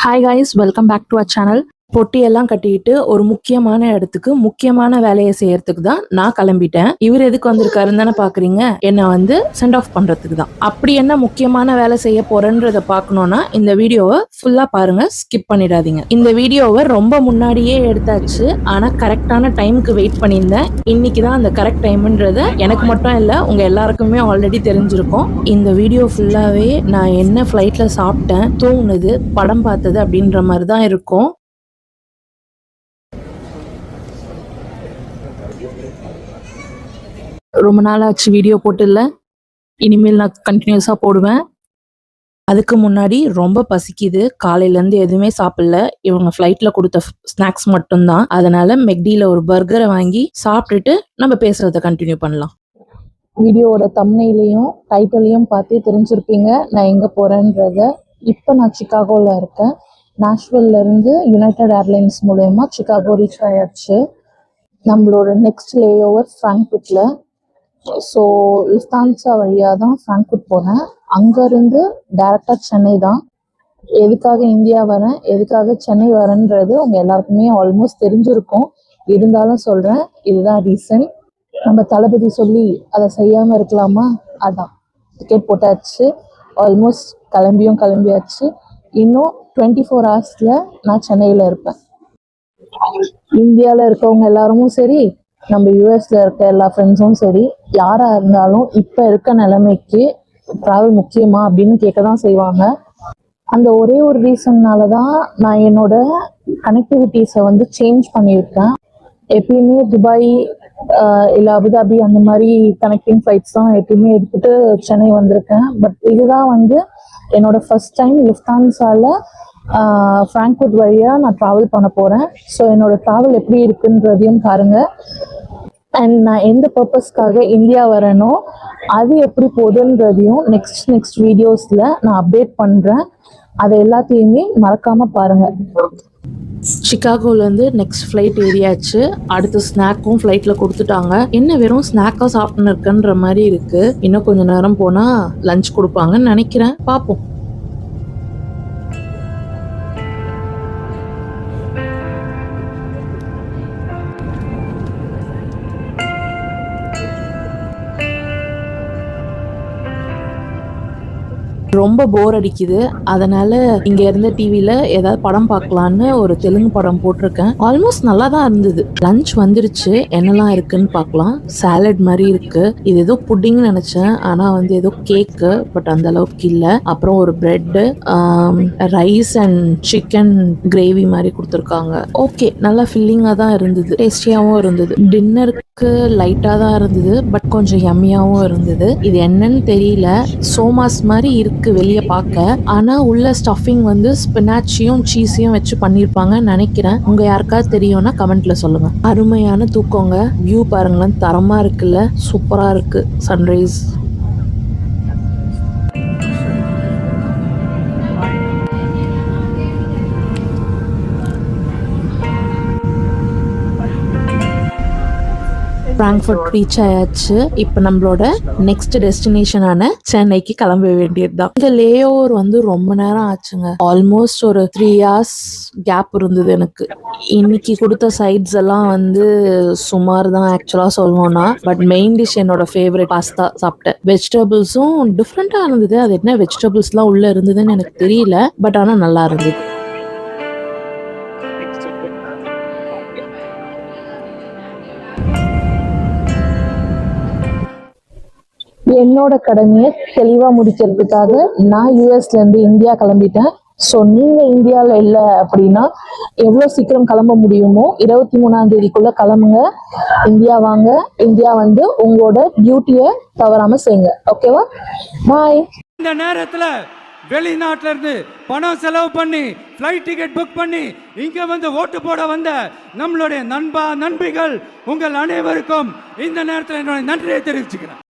Hi guys, welcome back to our channel. பொட்டியெல்லாம் கட்டிட்டு ஒரு முக்கியமான இடத்துக்கு முக்கியமான வேலையை செய்யறதுக்கு தான் நான் கிளம்பிட்டேன். இவர் எதுக்கு வந்திருக்காருன்னு தானே பாக்குறீங்க. என்ன சென்ட் ஆஃப் பண்றதுக்கு தான். அப்படி என்ன முக்கியமான வேலை செய்ய போறேன்றத பாக்கணும்னா இந்த வீடியோவை ஃபுல்லா பாருங்க, ஸ்கிப் பண்ணிடாதீங்க. இந்த வீடியோவை ரொம்ப முன்னாடியே எடுத்தாச்சு, ஆனா கரெக்டான டைமுக்கு வெயிட் பண்ணியிருந்தேன். இன்னைக்கு தான் அந்த கரெக்ட் டைம்ன்றத எனக்கு மட்டும் இல்ல உங்க எல்லாருக்குமே ஆல்ரெடி தெரிஞ்சிருக்கும். இந்த வீடியோ ஃபுல்லாவே நான் என்ன ஃபிளைட்ல சாப்பிட்டேன், தூங்குனது, படம் பார்த்தது அப்படின்ற மாதிரி தான் இருக்கும். ரொம்ப நாள் ஆச்சு வீடியோ போட்டுல, இனிமேல் நான் கண்டினியூஸாக போடுவேன். அதுக்கு முன்னாடி ரொம்ப பசிக்குது, காலையிலேருந்து எதுவுமே சாப்பிடல. இவங்க ஃப்ளைட்டில் கொடுத்த ஸ்நாக்ஸ் மட்டும்தான். அதனால மெக்டியில் ஒரு பர்கரை வாங்கி சாப்பிட்டுட்டு நம்ம பேசுறதை கண்டினியூ பண்ணலாம். வீடியோவோட தம்ப்நெயிலையும் டைட்டிலையும் பார்த்தே தெரிஞ்சிருப்பீங்க நான் எங்கே போகிறேன்றத. இப்போ நான் சிகாகோவில் இருக்கேன். நாஷ்வில்லேருந்து யுனைடெட் ஏர்லைன்ஸ் மூலயமா சிகாகோ ரீச் ஆயாச்சு. நம்மளோட நெக்ஸ்ட் லே ஓவர் ஃப்ராங்க்ஃபர்ட்டில். ஸோ லுஃப்தான்சா வழியாக தான் ஃப்ராங்க்ஃபர்ட் போனேன். அங்கேருந்து டேரெக்டாக சென்னை தான். எதுக்காக இந்தியா வரேன், எதுக்காக சென்னை வரேன்றது உங்கள் எல்லாருக்குமே ஆல்மோஸ்ட் தெரிஞ்சிருக்கும். இருந்தாலும் சொல்கிறேன், இதுதான் ரீசன். நம்ம தளபதி சொல்லி அதை செய்யாமல் இருக்கலாமா? அதான் டிக்கெட் போட்டாச்சு, ஆல்மோஸ்ட் கிளம்பியாச்சு. இன்னும் 24 ஹவர்ஸில் நான் சென்னையில் இருப்பேன். இந்தியாவில் இருக்கவங்க எல்லாருமும் சரி, நம்ம யூஎஸ்ல இருக்க எல்லா ஃப்ரெண்ட்ஸும் சரி, யாராக இருந்தாலும் இப்போ இருக்க நிலைமைக்கு ட்ராவல் முக்கியமா அப்படின்னு கேட்க தான் செய்வாங்க. அந்த ஒரே ஒரு ரீசன்னால தான் நான் என்னோட கனெக்டிவிட்டிஸை சேஞ்ச் பண்ணியிருக்கேன். எப்பயுமே துபாய் இல்லை அபுதாபி அந்த மாதிரி கனெக்டிங் ஃப்ளைட்ஸ் தான் எப்பயுமே எடுத்துகிட்டு சென்னை வந்திருக்கேன். பட் இதுதான் என்னோட ஃபர்ஸ்ட் டைம் லுஃப்தான்சாவில் ஃப்ராங்க்ஃபர்ட் வழியாக நான் ட்ராவல் பண்ண போகிறேன். ஸோ என்னோட ட்ராவல் எப்படி இருக்குன்றதையும் பாருங்கள். அண்ட் நான் எந்த பர்பஸ்க்காக இந்தியா வரேனோ அது எப்படி போகுதுன்றதையும் நெக்ஸ்ட் வீடியோஸில் நான் அப்டேட் பண்ணுறேன். அதை எல்லாத்தையுமே மறக்காமல் பாருங்கள். சிகாகோலேருந்து நெக்ஸ்ட் ஃப்ளைட் ஏறியாச்சு. அடுத்த ஸ்நாக்கும் ஃப்ளைட்டில் கொடுத்துட்டாங்க. என்ன வெறும் ஸ்நாக்காக சாப்பிட்ன்னு இருக்குன்ற மாதிரி இருக்குது. இன்னும் கொஞ்சம் நேரம் போனால் லஞ்ச் கொடுப்பாங்கன்னு நினைக்கிறேன். பார்ப்போம். ரொம்ப போர் அடிக்குது, அதனால இங்க இருந்த டிவில ஏதாவது படம் பார்க்கலான்னு ஒரு தெலுங்கு படம் போட்டிருக்கேன். ஆல்மோஸ்ட் நல்லா தான் இருந்தது. லஞ்ச் வந்துருச்சு, என்னெல்லாம் இருக்குன்னு பார்க்கலாம். சாலட் மாதிரி இருக்கு. இது ஏதோ புட்டிங்னு நினைச்சேன், ஆனா ஏதோ கேக்கு, பட் அந்த அளவுக்கு இல்லை. அப்புறம் ஒரு bread, rice and chicken gravy மாதிரி கொடுத்துருக்காங்க. ஓகே, நல்லா ஃபில்லிங்கா தான் இருந்தது, டேஸ்டியாவும் இருந்தது. டின்னருக்கு லைட்டா தான் இருந்தது, பட் கொஞ்சம் யம்மியாவும் இருந்தது. இது என்னன்னு தெரியல, சோமாஸ் மாதிரி இருக்கு வெளியே பார்க்க. ஆனா உள்ள ஸ்டஃபிங் ஸ்பினாச்சியும் சீஸையும் வச்சு பண்ணிருப்பாங்கன்னு நினைக்கிறேன். உங்க யாருக்காவது தெரியும்னா கமெண்ட்ல சொல்லுங்க. அருமையான தூக்கங்க. வியூ பாருங்களேன், தரமா இருக்குல்ல, சூப்பரா இருக்கு. சன்ரைஸ். ஃப்ராங்க்ஃபர்ட் ரீச் ஆயாச்சு. இப்போ நம்மளோட நெக்ஸ்ட் டெஸ்டினேஷனான சென்னைக்கு கிளம்ப வேண்டியதுதான். இந்த லே ஓவர் ரொம்ப நேரம் ஆச்சுங்க. ஆல்மோஸ்ட் ஒரு 3 hours கேப் இருந்தது எனக்கு. இன்னைக்கு கொடுத்த சைட்ஸ் எல்லாம் சுமார் தான் ஆக்சுவலா சொல்லணும்னா. பட் மெயின் டிஷ் என்னோட ஃபேவரட் பாஸ்தா சாப்பிட்டேன். வெஜிடபிள்ஸும் டிஃப்ரெண்டா இருந்தது. அது என்ன வெஜிடபிள்ஸ்லாம் உள்ள இருந்ததுன்னு எனக்கு தெரியல, பட் ஆனால் நல்லா இருந்தது. என்னோட கடமையை தெளிவாக முடிக்கிறதுக்காக நான் யூஎஸ்லேருந்து இந்தியா கிளம்பிட்டேன். ஸோ நீங்கள் இந்தியாவில் இல்லை அப்படின்னா எவ்வளோ சீக்கிரம் கிளம்ப முடியுமோ 23ஆம் தேதிக்குள்ளே கிளம்புங்க. இந்தியா வாங்க. இந்தியா உங்களோட டியூட்டியை தவறாமல் செய்யுங்க. ஓகேவா? பாய். இந்த நேரத்தில் வெளிநாட்டில இருந்து பணம் செலவு பண்ணி ஃப்ளைட் டிக்கெட் புக் பண்ணி இங்கே ஓட்டு போட வந்த நம்மளுடைய நண்பிகள் உங்கள் அனைவருக்கும் இந்த நேரத்தில் என்னுடைய நன்றியை தெரிவிச்சுக்கிறேன்.